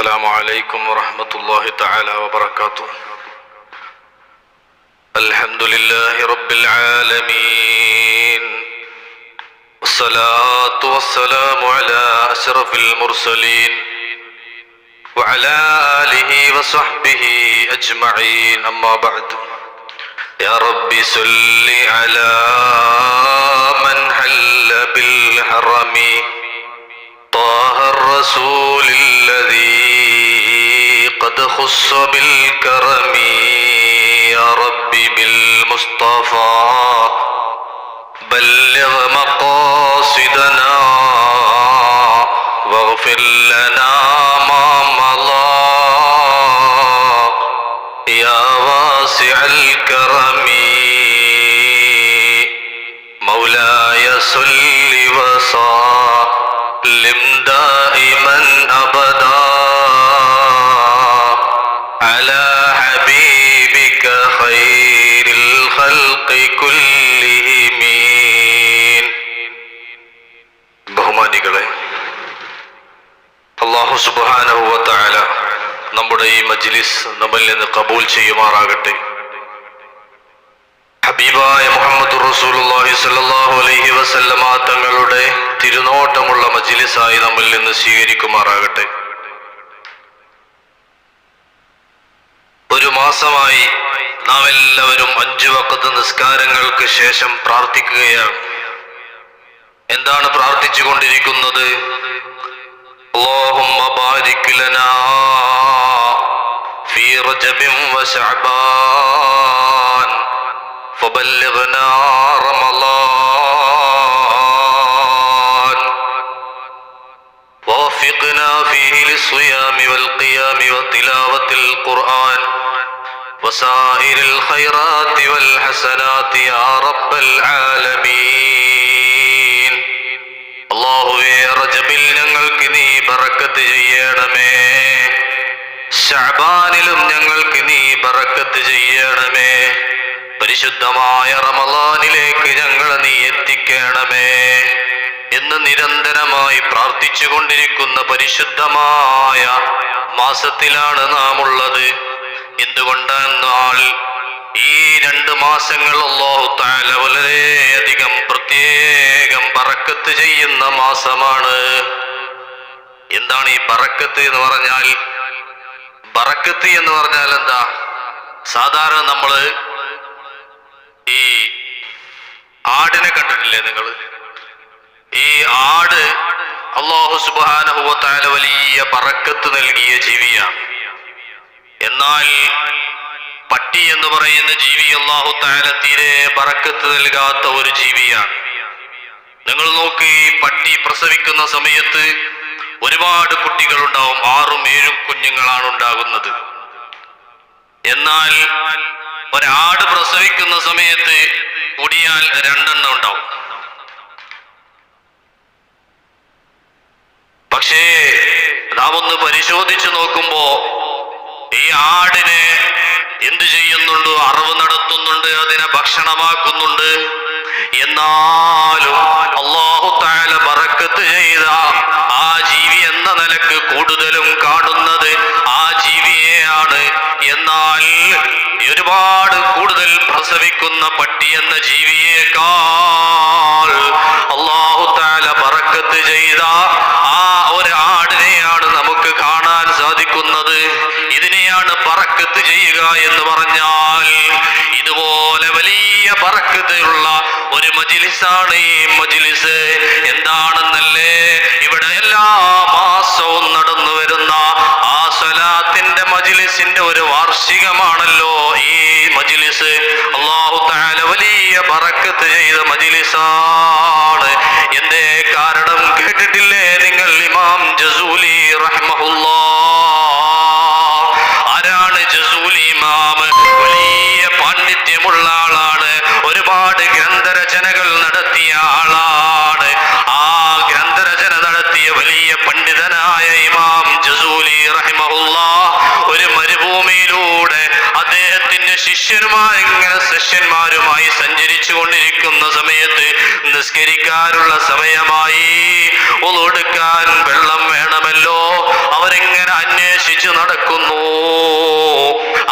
السلام عليكم ورحمة الله تعالى وبركاته. الحمد لله رب العالمين، والصلاة والسلام على أشرف المرسلين وعلى آله وصحبه أجمعين، أما بعد. يا رب صل على من حل بالحرم طه الرسول الذي قد خص بالكرم. يا رب بالمصطفى بلغ مقاصدنا واغفر لنا ما مضى يا واسع الكرم. مولاي صل وسلم دائما أبدا على حبيبك خير الخلق كلهم. ബഹുമാനികളെ, അല്ലാഹു സുബ്ഹാനഹു വ തആല നമ്മുടെ ഈ മജ്ലിസ് നമ്മിൽ നിന്ന് കബൂൽ ചെയ്യുമാറാകട്ടെ. ഹബീബായ മുഹമ്മദ് റസൂലുള്ളാഹി സ്വല്ലല്ലാഹു അലൈഹി വസല്ലമ തങ്ങളുടെ തിരുനോട്ടമുള്ള മജ്ലിസായി നമ്മിൽ നിന്ന് സ്വീകരിക്കുമാറാകട്ടെ. ഒരു മാസമായി നാം എല്ലാവരും 5 വഖത്ത് നിസ്കാരങ്ങൾക്ക് ശേഷം പ്രാർത്ഥിക്കുകയാണ്. എന്താണ് പ്രാർത്ഥിച്ചുകൊണ്ടിരിക്കുന്നത്? അല്ലാഹുമ്മ ബാരിക് ലനാ ഫീ റജബിൻ വശഅബാൻ ഫബല്ലിഗ്നാ റമളാൻ വവഫിഖ്നാ ഫീഹി ലിസ്സിയാമി വൽഖിയാമി വതിലാവത്തിൽ ഖുർആൻ വസായിരിൽ ഖൈറാത്തി വൽ ഹസനാത്തി യാ റബ്ബൽ ആലമീൻ. അല്ലാഹുവേ, റജബിൽ ഞങ്ങൾക്ക് നീ ബറക്കത്ത് ചെയ്യണമേ, ശഅബാനിലും ഞങ്ങൾക്ക് നീ ബറക്കത്ത് ചെയ്യണമേ, പരിശുദ്ധമായ റമളാനിലേക്ക് ഞങ്ങളെ നീ എത്തിക്കണമേ എന്ന് നിരന്തരമായി പ്രാർത്ഥിച്ചു കൊണ്ടിരിക്കുന്ന പരിശുദ്ധമായ മാസത്തിലാണ് നാം ഉള്ളത്. എന്തുകൊണ്ടെന്നാൽ ഈ 2 മാസങ്ങൾ അല്ലാഹു തആല വളരെയധികം പ്രത്യേകം ബറക്കത്ത് ചെയ്യുന്ന മാസമാണ്. എന്താണ് ഈ ബറക്കത്ത് എന്ന് പറഞ്ഞാൽ? ബറക്കത്ത് എന്ന് പറഞ്ഞാൽ എന്താ? സാധാരണ നമ്മള് ഈ ആടിനെ കണ്ടിട്ടില്ലേ നിങ്ങൾ? ഈ ആട് അല്ലാഹു സുബ്ഹാനഹു വ തആല വലിയ ബറക്കത്ത് നൽകിയ ജീവിയാണ്. എന്നാൽ പട്ടി എന്ന് പറയുന്ന ജീവി അല്ലാഹു തആല തീരെ ബറക്കത്ത് നൽകാത്ത ഒരു ജീവിയാണ്. നിങ്ങൾ നോക്ക്, ഈ പട്ടി പ്രസവിക്കുന്ന സമയത്ത് ഒരുപാട് കുട്ടികൾ ഉണ്ടാവും. 6ഉം 7ഉം കുഞ്ഞുങ്ങളാണ് ഉണ്ടാകുന്നത്. എന്നാൽ ഒരാട് പ്രസവിക്കുന്ന സമയത്ത് കൂടിയാൽ 2 എണ്ണം ഉണ്ടാവും. പക്ഷേ നാം ഒന്ന് പരിശോധിച്ചു നോക്കുമ്പോ ഈ ആടിനെ എന്ത് ചെയ്യുന്നുണ്ട്? അറവ് നടത്തുന്നുണ്ട്, അതിനെ ഭക്ഷണമാക്കുന്നുണ്ട്. എന്നാലും അല്ലാഹു തആല ബറക്കത്ത് ചെയ്ത ആ ജീവി എന്ന നിലക്ക് കൂടുതലും കാണുന്നത് ആ ജീവിയെയാണ്. എന്നാൽ ഒരുപാട് കൂടുതൽ പ്രസവിക്കുന്ന പട്ടി എന്ന ജീവിയേക്കാൾ അല്ലാഹു തആല ബറക്കത്ത് ചെയ്ത ആ ഒരു ആടിനെയാണ് നമുക്ക് കാണാൻ സാധിക്കുന്നത്. ഇതിനെയാണ് ബറക്കത്ത് ചെയ്യുക എന്ന് പറഞ്ഞാൽ. ഇതുപോലെ വലിയ ബറക്കത്തുള്ള ഒരു മജ്ലിസാണ് ഈ മജ്ലിസ്. എന്താണെന്നല്ലേ, ഇവിടെ എല്ലാ മാസവും നടന്നു വരുന്ന ആ സ്വലാത്തിന്റെ മജ്ലിസിന്റെ ഒരു വാർഷികമാണല്ലോ ഈ മജ്ലിസ്. അല്ലാഹു തആല വലിയ ബറക്കത്ത് ചെയ്ത മജ്ലിസാണ്. എന്തേ കാരണം കേട്ടിട്ടില്ലേ നിങ്ങൾ? ഇമാം ജസൂലി റഹ്മഹുല്ലാഹ്. ആരാണ് ജസൂലി ഇമാം? വലിയ പാണ്ഡിത്യമുള്ള ആളാണ്. ഒരുപാട് ഗ്രന്ഥരചനകൾ നടത്തിയ ആളാണ്. ആ ഗ്രന്ഥരചന നടത്തിയ വലിയ പണ്ഡിതനായ ഇമാം ജസൂലി റഹിമഹുല്ലാഹ് ഒരു മരുഭൂമിയിലൂടെ അദ്ദേഹത്തിന്റെ ശിഷ്യന്മാരുമായി സഞ്ചരിച്ചു കൊണ്ടിരിക്കുന്ന സമയത്ത് നിസ്കരിക്കാനുള്ള സമയമായി. ഒളുടുക്കാൻ വെള്ളം വേണമല്ലോ. അവരെങ്ങനെ അന്വേഷിച്ചു നടക്കുന്നു.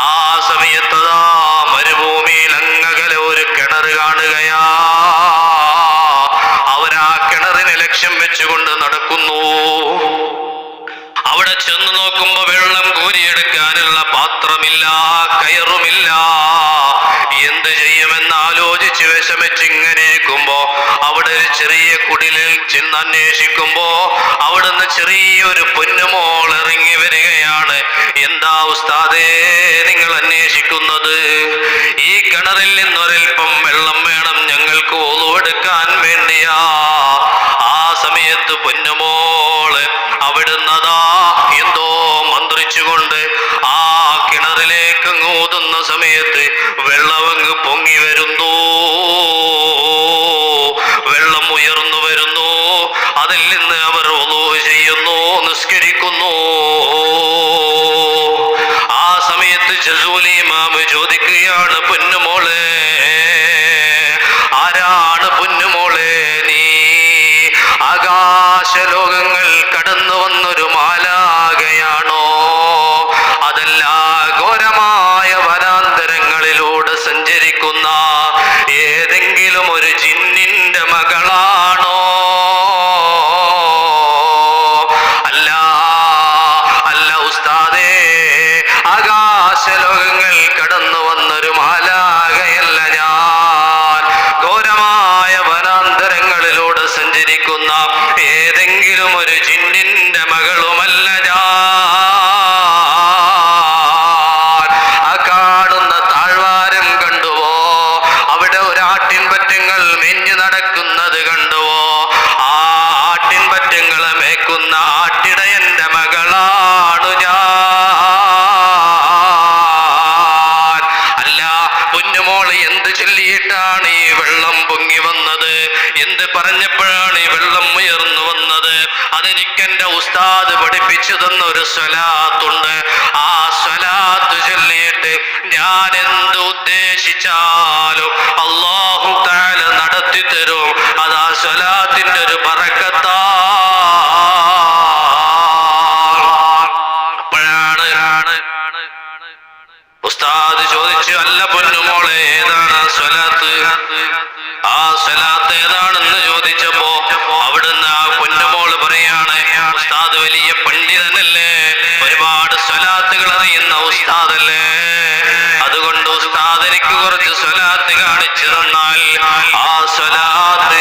ആ സമയത്തതാ മരുഭൂമിയിൽ അങ്ങകലെ ഒരു കിണർ കാണുകയാ. അവരാ കിണറിനെ ലക്ഷ്യം വെച്ചുകൊണ്ട് നടക്കുന്നു. അവിടെ ചെന്ന് നോക്കുമ്പോ വെള്ളം കോരിയെടുക്കാനുള്ള പാത്രമില്ല, കയറുമില്ല. എന്ത് ചെയ്യുമെന്ന് ആലോചിച്ച് വിഷമിച്ച് ഇങ്ങനെ ഇരിക്കുമ്പോ അവിടെ ഒരു ചെറിയ കുടിലിൽ ചെന്ന് അന്വേഷിക്കുമ്പോ അവിടുന്ന് ചെറിയൊരു പൊന്നുമോൾ ഇറങ്ങി വരികയാണ്. എന്താ ഉസ്താദേ നിങ്ങൾ അന്വേഷിക്കുന്നത്? ഈ കിണറിൽ നിന്നൊരൽപ്പം വെള്ളം വേണം, ഞങ്ങൾക്ക് ഒളു എടുക്കാൻ വേണ്ടിയാ. ആ സമയത്ത് പൊന്നുമോള് അവിടുന്നതാ എന്തോ മന്ത്രിച്ചുകൊണ്ട് ആ കിണറിലേക്ക് ഊതുന്ന സമയത്ത് വെള്ളമങ്ങ് പൊങ്ങി വരുന്നു, വെള്ളം ഉയർന്നു വരുന്നു. അതിൽ നിന്ന് അവർ ഒളു ചെയ്യുന്നു, നിസ്കരിക്കുന്നു. ആ സമയത്ത് ജസൂലി ഇമാം ചോദിക്കുകയാണ്, പൊന്നുമോളെ ആരാണ് പൊന്നുമോളെ നീ? ആകാശലോകങ്ങൾ കടന്നു വന്നൊരു മാലാകയാണോ? അതല്ല ഘോരമായ വനാന്തരങ്ങളിലൂടെ സഞ്ചരിക്കുന്ന ഏതെങ്കിലും ഒരു ജിന്നിന്റെ മകളാണോ? അല്ല അല്ല ഉസ്താദേ, ആകാശലോകങ്ങൾ കടന്നു വന്നൊരു മാലാകയല്ല ഞാൻ. ഘോരമായ വനാന്തരങ്ങളിലൂടെ സഞ്ചരിക്കുന്ന ഏതെങ്കിലും ഒരു ജിന്നിന്റെ മകളുമല്ല ഞാൻ. ആ കാണുന്ന താഴ്വാരം കണ്ടുവോ? അവിടെ ഒരു ആട്ടിൻപറ്റങ്ങൾ മെഞ്ഞു നടക്കുന്നത് കണ്ടുവോ? ആ ആട്ടിൻപറ്റങ്ങളെ മേക്കുന്ന ആട്ടിടയന്റെ മകളാണു ഞാൻ. അല്ല പൊന്നുമോള് എന്ത് ചൊല്ലിയിട്ടാണ് ഈ വെള്ളം പൊങ്ങി വന്നത്? എന്ത് പറഞ്ഞപ്പോഴാണ് ഈ വെള്ളം ഉയർന്നു വന്നത്? അതെനിക്കെന്റെ ഉസ്താദ് പഠിപ്പിച്ചു തന്ന ഒരു സ്വലാത്തുണ്ട്. ആ സ്വലാത്ത് ചൊല്ലിയിട്ട് ഞാൻ എന്ത് ഉദ്ദേശിച്ചാലും അല്ലാഹു തആല നടത്തി തരും. അതാ സ്വലാത്തിന്റെ ഒരു ബറക്കത്താ. അപ്പോഴാണ് ഉസ്താദ് ചോദിച്ചു, അല്ല പൊന്നുമോളെ ഏതാണ് ആ സ്വലാത്ത്? ആ സ്വലാത്ത് ഏതാണെന്ന് ചോദിച്ചപ്പോ അവിടുന്ന് ആ പൊന്നുമോള് പറയാണ്, ഉസ്താദ് വലിയ പണ്ഡിതനല്ലേ, ഒരുപാട് സ്വലാത്തുകൾ അറിയുന്ന ഉസ്താദല്ലേ, അതുകൊണ്ട് ഉസ്താദ് എനിക്ക് കുറച്ച് സ്വലാത്ത് കാണിച്ചു തന്നാൽ ആ സ്വലാത്ത്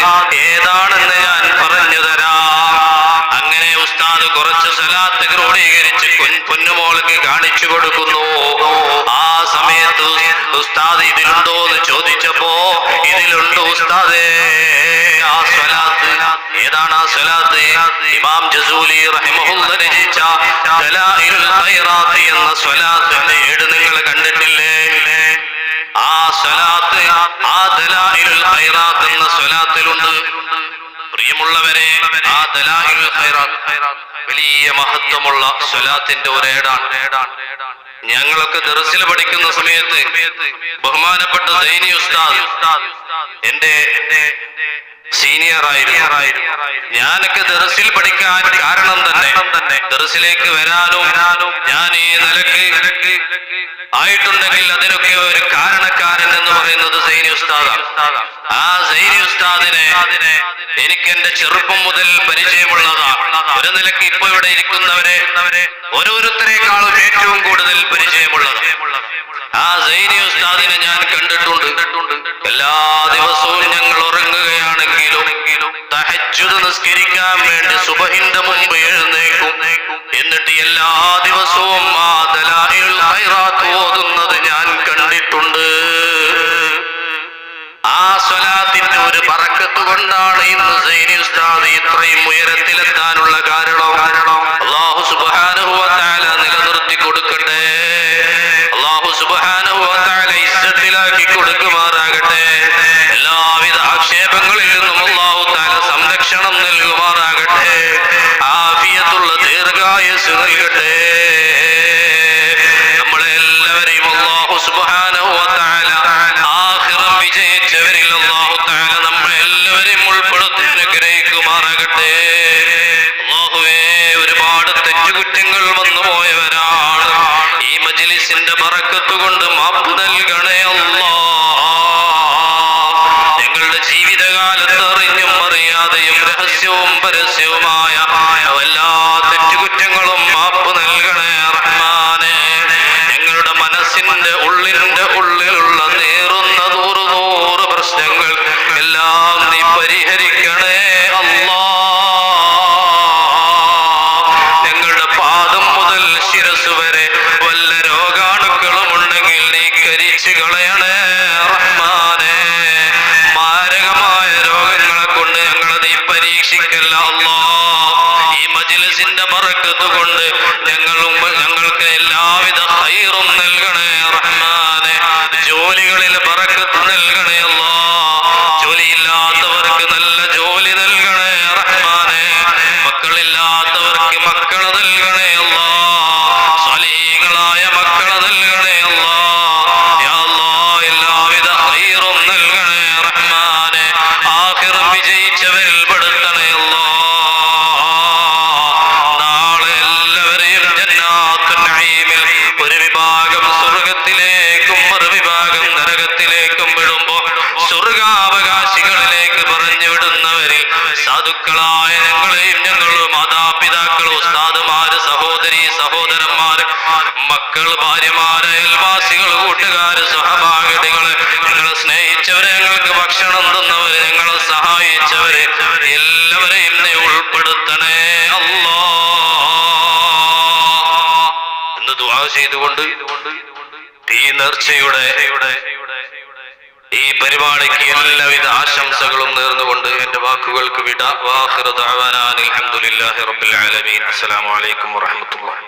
ഏതാണെന്ന് ഞാൻ പറഞ്ഞു തരാം. അങ്ങനെ ഉസ്താദ് കുറച്ച് സ്വലാത്ത് ക്രോഡീകരിച്ച് പൊന്നുമോൾക്ക് കാണിച്ചു കൊടുക്കുന്നു. ആ സമയത്ത് ഉസ്താദ് ഇതിലുണ്ടോ എന്ന് ചോദിച്ചപ്പോ ഇതിലുണ്ട് ഉസ്താദേ. ആ സ്വലാത്ത് ഏതാണ്? ആ സ്വലാത്ത് ഇമാം ജസൂലി റഹിമഹുല്ലാഹ് രചിച്ച ദലായിലുൽ ഖൈറാത്ത് എന്ന സ്വലാത്തിന്റെ ഏട് നിങ്ങൾ കണ്ടിട്ടില്ലേ? ആ സ്വലാത്ത് ആ ദലായിലുൽ ഖൈറാത്ത് എന്ന സ്വലാത്തിലുണ്ട്. പ്രിയമുള്ളവരെ, ആ ദലായിലുൽ ഖൈറാത്ത് വലിയ മഹത്വമുള്ള സ്വലാത്തിന്റെ ഒരേടാണ്. ഞങ്ങളൊക്കെ ദർസിൽ പഠിക്കുന്ന സമയത്ത് ബഹുമാനപ്പെട്ട സൈനി ഉസ്താദ് എന്റെ സീനിയർ ആയിരുന്നു. ഞാനൊക്കെ ദർസിൽ പഠിക്കാൻ കാരണം തന്നെ ദർസിലേക്ക് വരാനും ഞാൻ ഈ നിലക്ക് ആയിട്ടുണ്ടെങ്കിൽ അതിനൊക്കെ ഒരു കാരണക്കാരൻ എന്ന് പറയുന്നത് സൈനി ഉസ്താദാണ്. ആ സൈനി ഉസ്താദിനെ എനിക്ക് എന്റെ ചെറുപ്പം മുതൽ പരിചയമുള്ളതാണ്. ഒരു നിലക്ക് ഇപ്പൊ ഇവിടെ ഇരിക്കുന്നവരെ ഓരോരുത്തരെക്കാളും ഏറ്റവും കൂടുതൽ പരിചയമുള്ളത് ആ സൈനി ഉസ്താദിനെ ഞാൻ കണ്ടിട്ടുണ്ട്. എല്ലാ ദിവസവും ഞങ്ങൾ ഉറങ്ങുകയാണെങ്കിലും തഹജ്ജുദ് നിസ്കരിക്കാൻ വേണ്ടി സുബഹിന്റെ മുമ്പ് എഴുന്നേക്കും. എന്നിട്ട് എല്ലാ ദിവസവും ആ ദലായിലുൽ ഖൈറാത്ത് ഓതുന്നത് ഞാൻ കണ്ടിട്ടുണ്ട്. ആ സ്വലാത്തിന്റെ ഒരു ബറക്കത്ത് കൊണ്ടാണ് ഇന്ന് സൈനി ഉസ്താദ് ഇത്രയും ഉയരത്തിലെത്താനുള്ള കാരണം. അല്ലാഹു സുബ്ഹാനഹു വ തആല നിലനിർത്തി കൊടുക്കട്ടെ. അല്ലാഹു സുബ്ഹാനഹു വ തആല ഇസ്സത്തിലാക്കി കൊടുക്കുമാറാകട്ടെ. എല്ലാവിധ ആക്ഷേപങ്ങളിൽ നിന്നും അല്ലാഹു തആല സംരക്ഷണം നൽകുമാറാകട്ടെ. ആഫിയത്തുള്ള ദീർഘായുസ്സ് നൽകട്ടെ. നമ്മളെല്ലാവരെയും അല്ലാഹു സുബ്ഹാനഹു വ തആല ആഖിറം വിജയിച്ചവരിൽ അല്ലാഹു തആല നമ്മളെല്ലാവരെയും ഉൾപ്പെടുത്തി അനുഗ്രഹിക്കുമാറാകട്ടെ. അല്ലാഹുവേ, ഒരുപാട് തെറ്റുകുറ്റങ്ങൾ വന്നു പോയവരാ. ബറക്കത്ത് കൊണ്ട് മാപ്പ് നൽകണേ അല്ലാ. ഞങ്ങളുടെ ജീവിതകാലത്ത് അറിഞ്ഞും അറിയാതെയും രഹസ്യവും പരസ്യവുമായ എല്ലാ തെറ്റുകുറ്റങ്ങളും മാപ്പ് നൽകണേ റഹ്മാനേ. ഞങ്ങളുടെ മനസ്സിന്റെ ഉള്ളിലുള്ള നീറുന്ന നൂറ് പ്രശ്നങ്ങൾ എല്ലാം നീ പരിഹരിക്കണേ അല്ലാ. ഞങ്ങളുടെ പാദം മുതൽ ശിരസ് വരെ വല്ല രോഗാണുക്കളും ഉണ്ടെങ്കിൽ നീ കരിച്ചു കളയണേ റഹ്മാനേ. മാരകമായ രോഗങ്ങളെ കൊണ്ട് ഞങ്ങളെ നീ പരീക്ഷിക്കല്ല അല്ലാ. ഈ മജ്‌ലിസിന്റെ ബറക്കത്ത് കൊണ്ട് ഞങ്ങൾക്ക് എല്ലാവിധ ഖൈറും നൽകണേ റഹ്മാനേ. ജോലികളിൽ ബറക്കത്ത് നൽകണേ അല്ലാ. ജോലിയില്ലാത്തവർക്ക് നല്ല ജോലി നൽകണേ റഹ്മാനേ. മക്കളില്ലാത്തവർക്ക് മക്കളെ നൽകണേ അല്ലാ. സ്വാലിഹീങ്ങളായ മക്കളെ നൽകണേ അല്ലാ. യാ അല്ലാ, എല്ലാവിധ ഖൈറും നൽകണേ റഹ്മാനേ. ആഖിറം വിജയിച്ചവരിൽ പെടുത്തണേ അല്ലാ. നാളെ എല്ലാവരെയും ജന്നാത്തുൻ നഈമിൽ ഒരു വിഭാഗം സ്വർഗത്തിലേക്കും മറുവിഭാഗം നരകത്തിലേക്കും വിടുമ്പോ സ്വർഗാവകാശികളിലേക്ക് പറഞ്ഞു വിടുന്നവരിൽ സാധുക്കളായ ഞങ്ങളെയും ഞങ്ങളുടെ മാതാപിതാക്കൾ, ഉസ്താദുമാര്, സഹോദരി സഹോദരന്മാര്, മക്കൾ, ഭാര്യമാര്, അയൽവാസികൾ, കൂട്ടുകാര്, സഹപാഠികള്, ഞങ്ങളെ സ്നേഹിച്ചവരെ, ഞങ്ങൾക്ക് ഭക്ഷണം തന്നവര്, ഞങ്ങളെ സഹായിച്ചവരെ എല്ലാവരെയും നീ ഉൾപ്പെടുത്തണേ അല്ലാ എന്ന് ദുആ ചെയ്തുകൊണ്ട് ഈ നേർച്ചയുടെ ഈ പരിപാടിക്ക് എല്ലാവിധ ആശംസകളും നേർന്നുകൊണ്ട് എന്റെ വാക്കുകൾക്ക് വിട. വാഖിറു ദഅവാനാ അൽഹംദുലില്ലാഹി റബ്ബിൽ ആലമീൻ. അസ്സലാമു അലൈക്കും വറഹ്മത്തുള്ളാഹി.